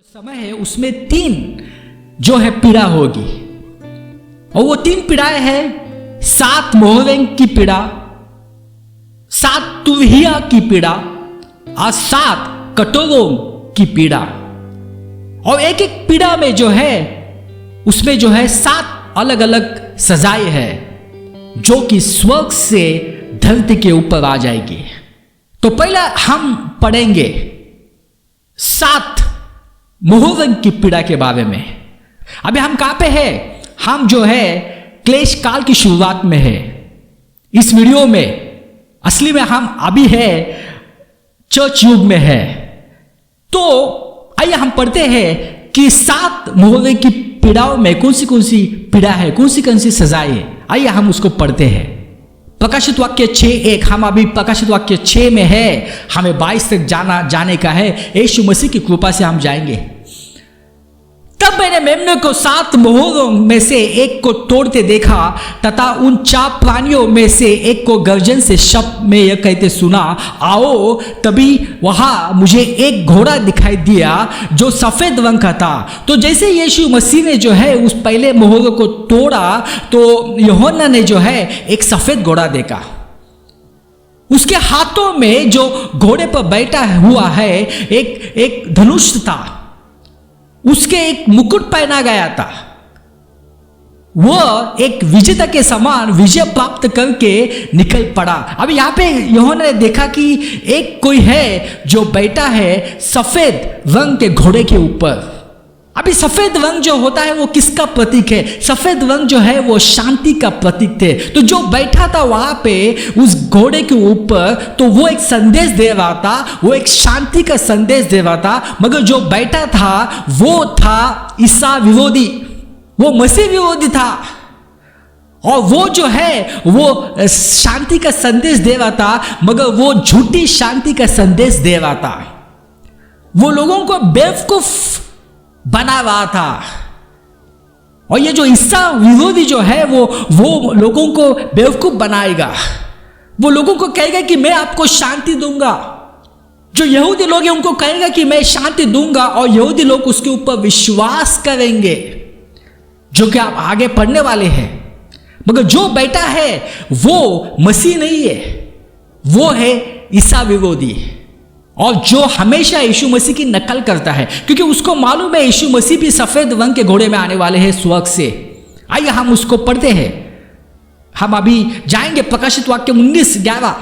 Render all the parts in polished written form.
समय है उसमें 3 जो है पीड़ा होगी और वो 3 पीड़ाएं हैं 7 मोहरें की पीड़ा, 7 तुरहिया की पीड़ा और 7 कटोरों की पीड़ा। और एक एक पीड़ा में जो है उसमें जो है 7 अलग अलग सजाएं हैं जो कि स्वर्ग से धरती के ऊपर आ जाएगी। तो पहला हम पढ़ेंगे 7 मोहरें की पीड़ा के बारे में। अभी हम कहां पे हैं? हम जो है क्लेश काल की शुरुआत में है। इस वीडियो में असली में हम अभी है चर्च युग में है। तो आइए हम पढ़ते हैं कि 7 मोहरें की पीड़ाओं में कौन सी पीड़ा है, कौन सी सजाएं है। आइए हम उसको पढ़ते हैं। प्रकाशित वाक्य 6:1, हम अभी प्रकाशित वाक्य 6 में है, हमें 22 तक जाने का है। यीशु मसीह की कृपा से हम जाएंगे। तब मैंने मेमने को 7 मोहरों में से एक को तोड़ते देखा तथा उन 4 प्राणियों में से एक को गर्जन से शब्द में यह कहते सुना, आओ। तभी वहां मुझे एक घोड़ा दिखाई दिया जो सफेद रंग का था। तो जैसे यीशु मसीह ने जो है उस पहले मोहरों को तोड़ा तो यूहन्ना ने जो है एक सफेद घोड़ा देखा। उसके हाथों में जो घोड़े पर बैठा हुआ है एक धनुष था, उसके एक मुकुट पहना गया था। वह एक विजेता के समान विजय प्राप्त करके निकल पड़ा। अब यहां पे यूहन्ना ने देखा कि एक कोई है जो बैठा है सफेद रंग के घोड़े के ऊपर। अभी सफेद रंग जो होता है वो किसका प्रतीक है? सफेद रंग जो है वो शांति का प्रतीक थे। तो जो बैठा था वहां पे उस घोड़े के ऊपर, तो वो एक संदेश दे रहा था, वो एक शांति का संदेश दे रहा था। मगर जो बैठा था वो था ईसा विरोधी, वो मसीह विरोधी था। और वो जो है वो शांति का संदेश दे रहा था, मगर वो झूठी शांति का संदेश दे रहा था। वो लोगों को बेवकूफ बना रहा था। और ये जो ईसा विरोधी जो है वो लोगों को बेवकूफ बनाएगा। वो लोगों को कहेगा कि मैं आपको शांति दूंगा। जो यहूदी लोग हैं उनको कहेगा कि मैं शांति दूंगा, और यहूदी लोग उसके ऊपर विश्वास करेंगे, जो कि आप आगे पढ़ने वाले हैं। मगर जो बैठा है वो मसीह नहीं है, वो है ईसा विरोधी, और जो हमेशा यीशु मसीह की नकल करता है, क्योंकि उसको मालूम है यीशु मसीह भी सफेद रंग के घोड़े में आने वाले हैं स्वर्ग से। आइए हम उसको पढ़ते हैं। हम अभी जाएंगे प्रकाशित वाक्य 19:11।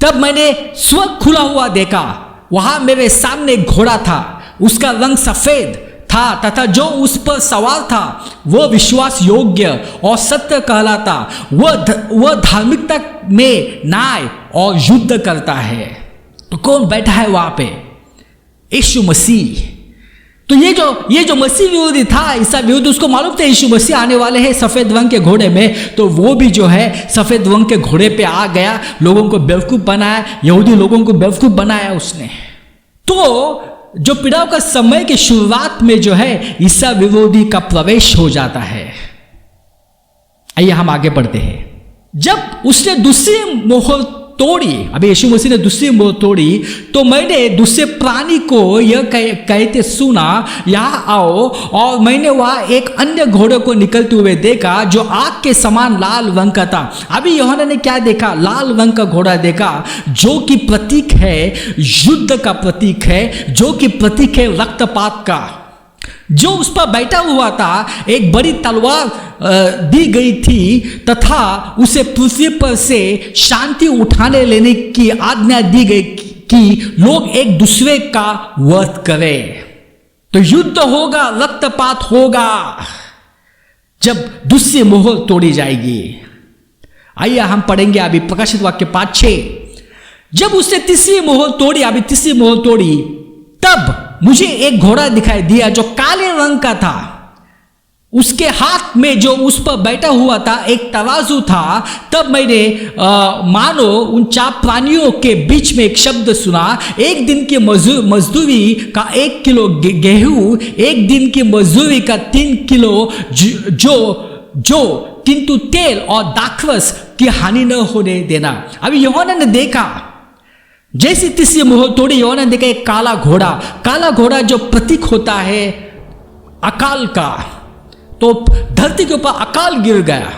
तब मैंने स्वर्ग खुला हुआ देखा, वहां मेरे सामने घोड़ा था, उसका रंग सफेद था तथा जो उस पर सवार था वह विश्वास योग्य और सत्य कहलाता। वह धार्मिकता में न्याय और युद्ध करता है। तो कौन बैठा है वहां पे? यीशु मसीह। तो ये जो मसीह विरोधी था, ईसा विरोधी, उसको मालूम था यीशु मसीह आने वाले हैं सफेद रंग के घोड़े में। तो वो भी जो है सफेद रंग के घोड़े पे आ गया, लोगों को बेवकूफ बनाया, यहूदी लोगों को बेवकूफ बनाया उसने। तो जो पीड़ाओं का समय की शुरुआत में जो है ईसा विरोधी का प्रवेश हो जाता है। आइए हम आगे बढ़ते हैं। जब उसने दूसरी मोहर तोड़ी, अभी यीशु मसीह ने दूसरी मोहर तोड़ी, तो मैंने दूसरे प्राणी को यह कहते सुना, यहाँ आओ। और मैंने वहां एक अन्य घोड़े को निकलते हुए देखा जो आग के समान लाल रंग का था। अभी यूहन्ना ने क्या देखा? लाल रंग का घोड़ा देखा, जो कि प्रतीक है युद्ध का प्रतीक है, जो कि प्रतीक है रक्तपात का। जो उस पर बैठा हुआ था एक बड़ी तलवार दी गई थी तथा उसे पृथ्वी पर से शांति उठाने लेने की आज्ञा दी गई कि लोग एक दूसरे का वध करें। तो युद्ध होगा, रक्तपात होगा जब दूसरी मोहर तोड़ी जाएगी। आइए हम पढ़ेंगे अभी प्रकाशित वाक्य 5:6। जब उसने तीसरी मोहर तोड़ी, अभी तीसरी मोहर तोड़ी, तब मुझे एक घोड़ा दिखाई दिया जो काले रंग का था। उसके हाथ में जो उस पर बैठा हुआ था एक तराजू था। तब मैंने मानो उन 4 प्राणियों के बीच में एक शब्द सुना, एक दिन की मजदूरी का 1 किलो गेहूं, एक दिन की मजदूरी का 3 किलो जो किंतु तेल और दाखरस की हानि न होने देना। अभी यूहन्ना ने देखा जैसी तीसरी मोहर तोड़ी, यूहन्ना ने देखा एक काला घोड़ा जो प्रतीक होता है अकाल का। तो धरती के ऊपर अकाल गिर गया।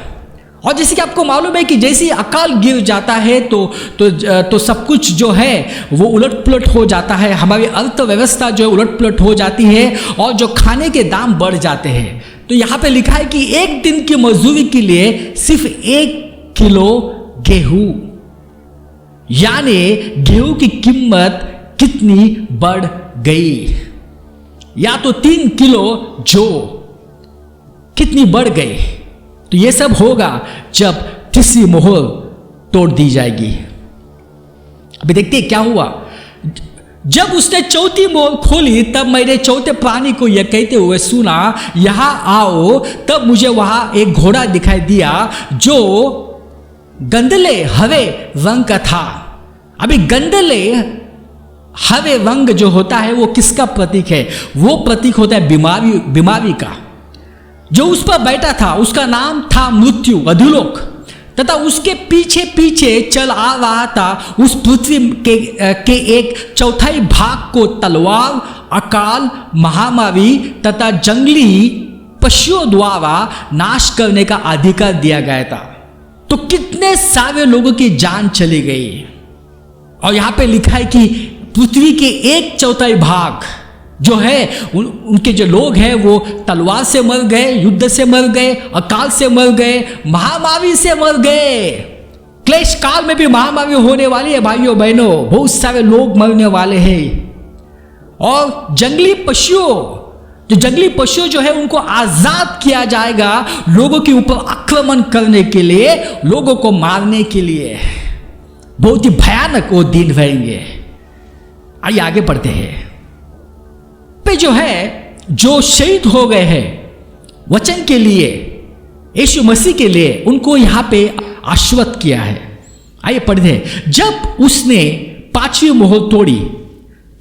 और जैसे कि आपको मालूम है कि जैसे अकाल गिर जाता है तो सब कुछ जो है वो उलट-पुलट हो जाता है, हमारी अर्थव्यवस्था जो है उलट-पुलट हो जाती है और जो खाने के दाम बढ़ जाते हैं। तो यहाँ पे लिखा है कि एक दिन की मजदूरी के लिए सिर्फ 1 किलो गेहूं, यानी गेहूं की कीमत कितनी बढ़ गई, या तो 3 किलो जौ कितनी बढ़ गई। तो ये सब होगा जब तीसरी मोहर तोड़ दी जाएगी। अभी देखते हैं क्या हुआ। जब उसने चौथी मोहर खोली तब मैंने चौथे प्राणी को यह कहते हुए सुना, यहां आओ। तब मुझे वहां एक घोड़ा दिखाई दिया जो गंदले हरे रंग का था। अभी गंदले हरे रंग जो होता है वो किसका प्रतीक है? वो प्रतीक होता है बीमारी का। जो उस पर बैठा था उसका नाम था मृत्यु, अधोलोक, तथा उसके पीछे पीछे चल आ रहा था। उस पृथ्वी के एक चौथाई भाग को तलवार, अकाल, महामारी तथा जंगली पशुओं द्वारा नाश करने का अधिकार दिया गया था। तो कितने सारे लोगों की जान चली गई। और यहां पे लिखा है कि पृथ्वी के 1/4 भाग जो है उनके जो लोग हैं वो तलवार से मर गए, युद्ध से मर गए, अकाल से मर गए, महामारी से मर गए। क्लेश काल में भी महामारी होने वाली है भाइयों बहनों, बहुत सारे लोग मरने वाले हैं। और जंगली पशुओं जो है उनको आजाद किया जाएगा लोगों के ऊपर आक्रमण करने के लिए, लोगों को मारने के लिए। बहुत ही भयानक वो दिन रहेंगे। आइए आगे बढ़ते हैं। पे जो है जो शहीद हो गए हैं वचन के लिए, यीशु मसीह के लिए, उनको यहां पे आश्वस्त किया है। आइए पढ़ते हैं। जब उसने 5वीं मोहर तोड़ी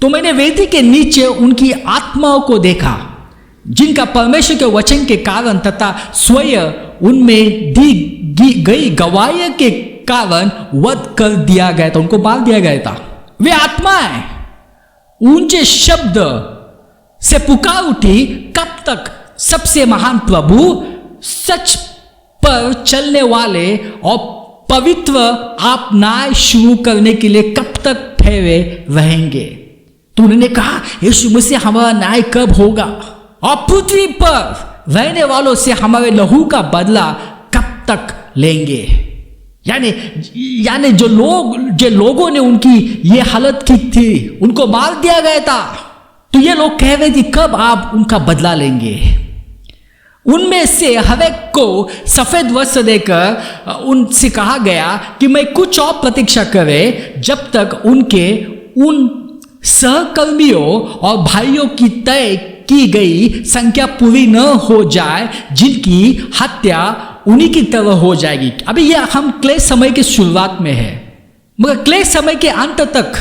तो मैंने वेदी के नीचे उनकी आत्माओं को देखा जिनका परमेश्वर के वचन के कारण तथा स्वयं उनमें दी गई गवाही के कारण वध कर दिया गया था, उनको मार दिया गया था। वे आत्माएं ऊंचे शब्द से पुकार उठी, कब तक सबसे महान प्रभु, सच पर चलने वाले और पवित्र आप न्याय शुरू करने के लिए कब तक ठहरे रहेंगे? तो उन्होंने कहा यीशु मसीह हमारा न्याय कब होगा और पृथ्वी पर रहने वालों से हमारे लहू का बदला कब तक लेंगे? यानी जो लोगों ने उनकी ये हालत की थी, उनको मार दिया गया था। तो ये लोग कह रहे थे कब आप उनका बदला लेंगे? उनमें से हर एक को सफेद वस्त्र देकर उनसे कहा गया कि मैं कुछ और प्रतीक्षा करे जब तक उनके उन सहकर्मियों और भाइयों की तय की गई संख्या पूरी न हो जाए जिनकी हत्या उन्हीं की तरह हो जाएगी। अभी यह हम क्लेश समय की शुरुआत में है, मगर क्लेश समय के अंत तक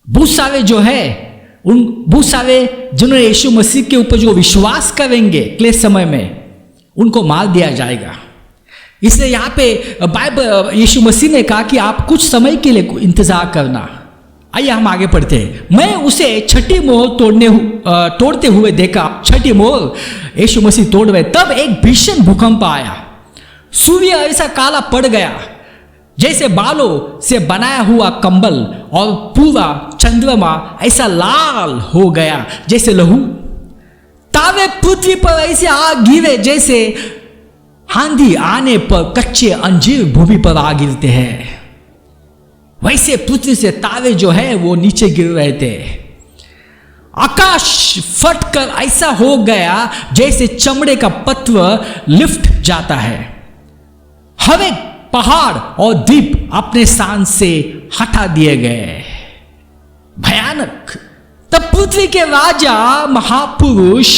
बहुत सारे जो है बहुत सारे जिन्होंने यीशु मसीह के ऊपर जो विश्वास करेंगे क्लेश समय में, उनको मार दिया जाएगा। इसलिए यहाँ पे बाइबल यीशु मसीह ने कहा कि आप कुछ समय के लिए इंतजार करना। आइए हम आगे पढ़ते हैं। मैं उसे 6ठी मोहर तोड़ते हुए देखा। 6ठी मोहर यीशु मसीह तोड़ गए। तब एक भीषण भूकंप आया, सूर्य ऐसा काला पड़ गया जैसे बालों से बनाया हुआ कंबल, और पूरा चंद्रमा ऐसा लाल हो गया जैसे लहू। तारे पृथ्वी पर ऐसे आग गिरे जैसे आंधी आने पर कच्चे अंजीर भूमि पर आ गिरते हैं, वैसे पृथ्वी से तारे जो है वो नीचे गिर रहे थे। आकाश फटकर ऐसा हो गया जैसे चमड़े का पत्र लिफ्ट जाता है। हर एक पहाड़ और द्वीप अपने स्थान से हटा दिए गए। भयानक। तब पृथ्वी के राजा, महापुरुष,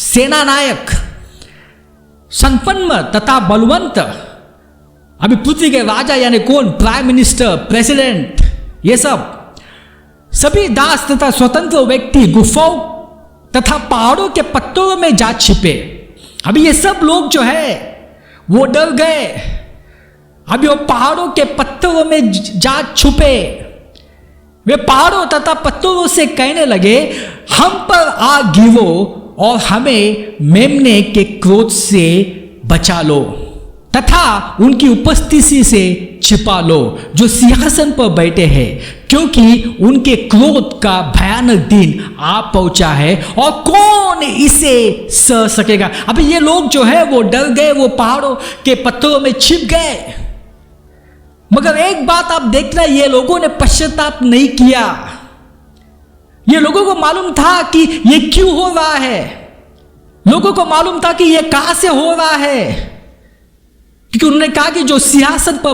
सेनानायक, संपन्न तथा बलवंत, अभी पृथ्वी के राजा यानी कौन? प्राइम मिनिस्टर, प्रेसिडेंट, ये सब सभी दास तथा स्वतंत्र व्यक्ति गुफाओं तथा पहाड़ों के पत्थरों में जा छिपे। अभी ये सब लोग जो है वो डर गए। अभी वो पहाड़ों के पत्थरों में जा छुपे। वे पहाड़ों तथा पत्थरों से कहने लगे, हम पर आग गिरो और हमें मेमने के क्रोध से बचा लो तथा उनकी उपस्थिति से छिपा लो जो सिंहासन पर बैठे हैं, क्योंकि उनके क्रोध का भयानक दिन आ पहुंचा है और कौन इसे सह सकेगा। अभी ये लोग जो है वो डर गए, वो पहाड़ों के पत्थरों में छिप गए। मगर एक बात आप देखना, ये लोगों ने पश्चाताप नहीं किया। ये लोगों को मालूम था कि ये क्यों हो रहा है, लोगों को मालूम था कि ये कहां से हो रहा है, क्योंकि उन्होंने कहा कि जो सिंहासन पर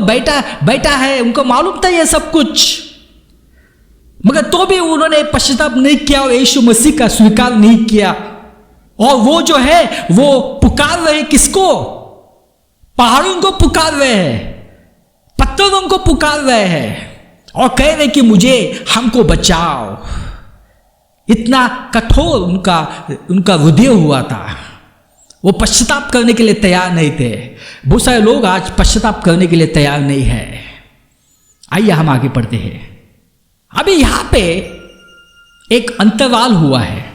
बैठा है, उनको मालूम था ये सब कुछ। मगर तो भी उन्होंने पश्चाताप नहीं किया और यीशु मसीह का स्वीकार नहीं किया। और वो जो है वो पुकार रहे किसको? पहाड़ों को पुकार रहे हैं, पत्थरों को पुकार रहे हैं और कह रहे कि मुझे, हमको बचाओ। इतना कठोर उनका हृदय हुआ था। वो पश्चाताप करने के लिए तैयार नहीं थे। बहुत सारे लोग आज पश्चाताप करने के लिए तैयार नहीं है। आइए हम आगे बढ़ते हैं। अभी यहां पे एक अंतराल हुआ है।